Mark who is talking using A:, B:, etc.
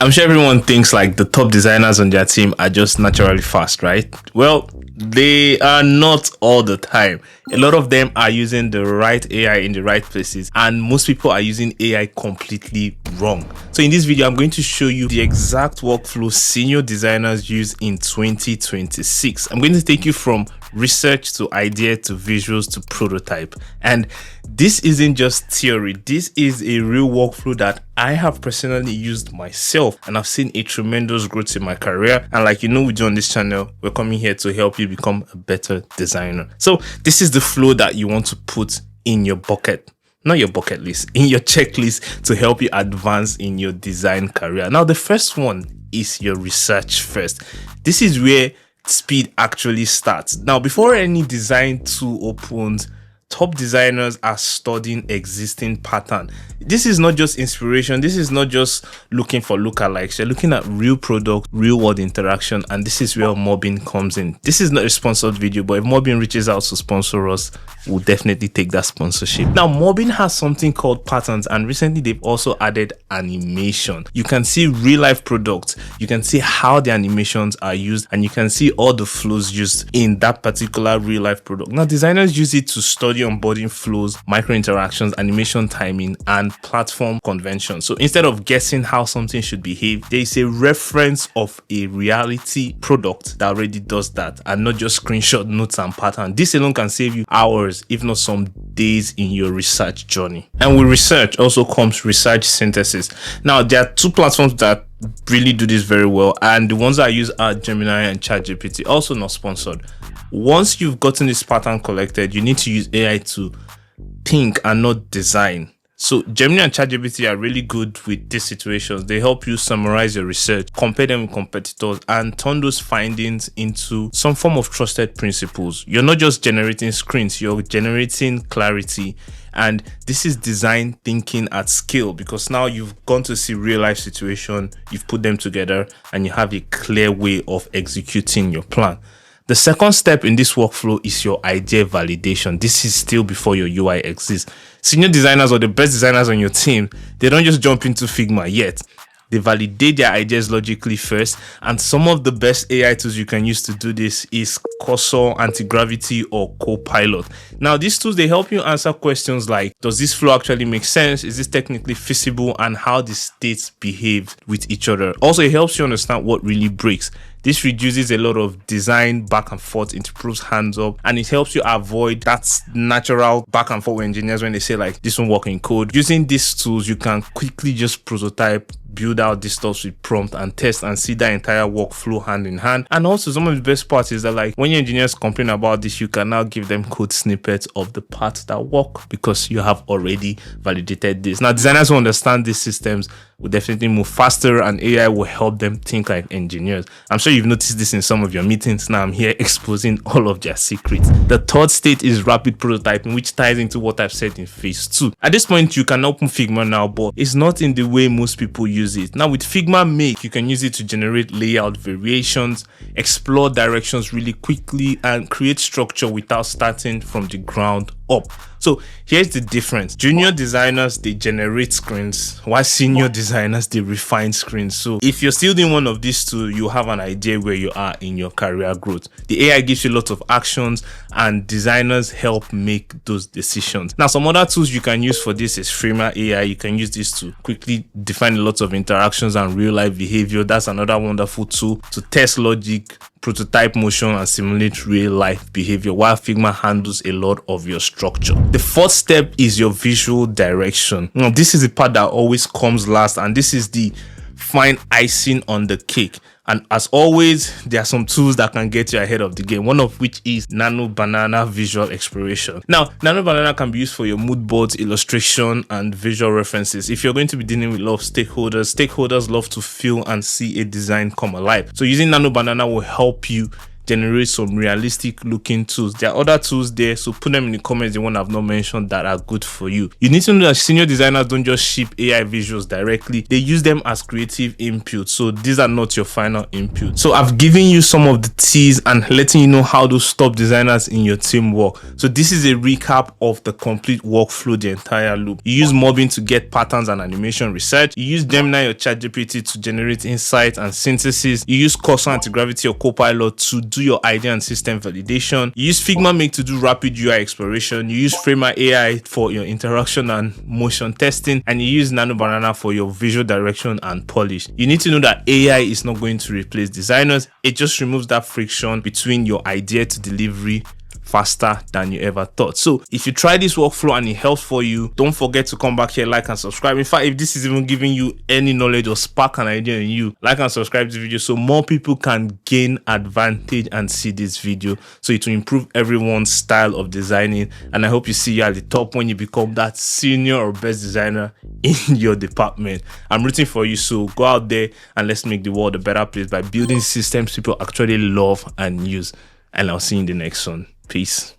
A: I'm sure everyone thinks like the top designers on their team are just naturally fast, right? Well, they are not all the time. A lot of them are using the right AI in the right places, and most people are using AI completely wrong. So in this video, I'm going to show you the exact workflow senior designers use in 2026. I'm going to take you from research to idea to visuals to prototype. And this isn't just theory. This is a real workflow that I have personally used myself, and I've seen a tremendous growth in my career. And like you know, we do on this channel, we're coming here to help you become a better designer. So this is the flow that you want to put in your bucket, not your bucket list, in your checklist to help you advance in your design career. Now, the first one is your research first. This is where speed actually starts. Now, before any design tool opens, top designers are studying existing pattern. This is not just inspiration. This is not just looking for lookalikes. You're looking at real product, real world interaction, and this is where Mobbin comes in. This is not a sponsored video, but if Mobbin reaches out to sponsor us, we'll definitely take that sponsorship. Now, Mobbin has something called patterns, and recently they've also added animation. You can see real life products. You can see how the animations are used, and you can see all the flows used in that particular real life product. Now, designers use it to study onboarding flows, micro interactions, animation timing, and platform convention. So instead of guessing how something should behave, there is a reference of a reality product that already does that, and not just screenshot notes and pattern. This alone can save you hours, if not some days, in your research journey. And with research also comes research synthesis. Now, there are two platforms that really do this very well, and the ones I use are Gemini and ChatGPT, also not sponsored. Once you've gotten this pattern collected, you need to use AI to think and not design. So Gemini and ChatGPT are really good with these situations. They help you summarize your research, compare them with competitors, and turn those findings into some form of trusted principles. You're not just generating screens, you're generating clarity. And this is design thinking at scale, because now you've gone to see real life situation, you've put them together, and you have a clear way of executing your plan. The second step in this workflow is your idea validation. This is still before your UI exists. Senior designers or the best designers on your team, they don't just jump into Figma yet. They validate their ideas logically first, and some of the best AI tools you can use to do this is Cursor, Anti-Gravity, or Copilot. Now, these tools, they help you answer questions like, does this flow actually make sense? Is this technically feasible? And how the states behave with each other. Also, it helps you understand what really breaks. This reduces a lot of design back and forth, it improves hands up, and it helps you avoid that natural back and forth with engineers when they say like, this won't work in code. Using these tools, you can quickly just prototype, build out this stuff with prompt and test, and see that entire workflow hand in hand. And also, some of the best parts is that like when your engineers complain about this, you can now give them code snippets of the parts that work because you have already validated this. Now, designers who understand these systems will definitely move faster, and AI will help them think like engineers. I'm sure you've noticed this in some of your meetings. Now I'm here exposing all of their secrets. The third state is rapid prototyping, which ties into what I've said in phase 2. At this point, you can open Figma now, but it's not in the way most people use it. Now with Figma Make, you can use it to generate layout variations, explore directions really quickly, and create structure without starting from the ground up. So here's the difference. Junior designers, they generate screens, while senior designers, they refine screens. So if you're still doing one of these two, you have an idea where you are in your career growth. The AI gives you lots of actions, and designers help make those decisions. Now, some other tools you can use for this is Figma AI. You can use this to quickly define a lot of interactions and real life behavior. That's another wonderful tool to test logic, prototype motion, and simulate real life behavior, while Figma handles a lot of your structure. The fourth step is your visual direction. Now, this is the part that always comes last, and this is the fine icing on the cake. And as always, there are some tools that can get you ahead of the game, one of which is Nano Banana Visual Exploration. Now, Nano Banana can be used for your mood boards, illustration, and visual references. If you're going to be dealing with a lot of stakeholders love to feel and see a design come alive. So using Nano Banana will help you generate some realistic looking tools. There are other tools there, so put them in the comments, the one I've not mentioned, that are good for you. You need to know that senior designers don't just ship AI visuals directly, they use them as creative input, so these are not your final input. So I've given you some of the teas and letting you know how those top designers in your team work. So this is a recap of the complete workflow, the entire loop. You use Mobbin to get patterns and animation research. You use Gemini or ChatGPT to generate insights and synthesis. You use Cursor, Antigravity, or Copilot to do your idea and system validation. You use Figma Make to do rapid UI exploration. You use Framer AI for your interaction and motion testing, and you use Nano Banana for your visual direction and polish. You need to know that AI is not going to replace designers. It just removes that friction between your idea to delivery faster than you ever thought. So if you try this workflow and it helps for you, don't forget to come back here, like and subscribe. In fact, if this is even giving you any knowledge or spark an idea in you, like and subscribe to this video so more people can gain advantage and see this video, so it will improve everyone's style of designing. And I hope you see you at the top when you become that senior or best designer in your department. I'm rooting for you, so go out there and let's make the world a better place by building systems people actually love and use. And I'll see you in the next one. Peace.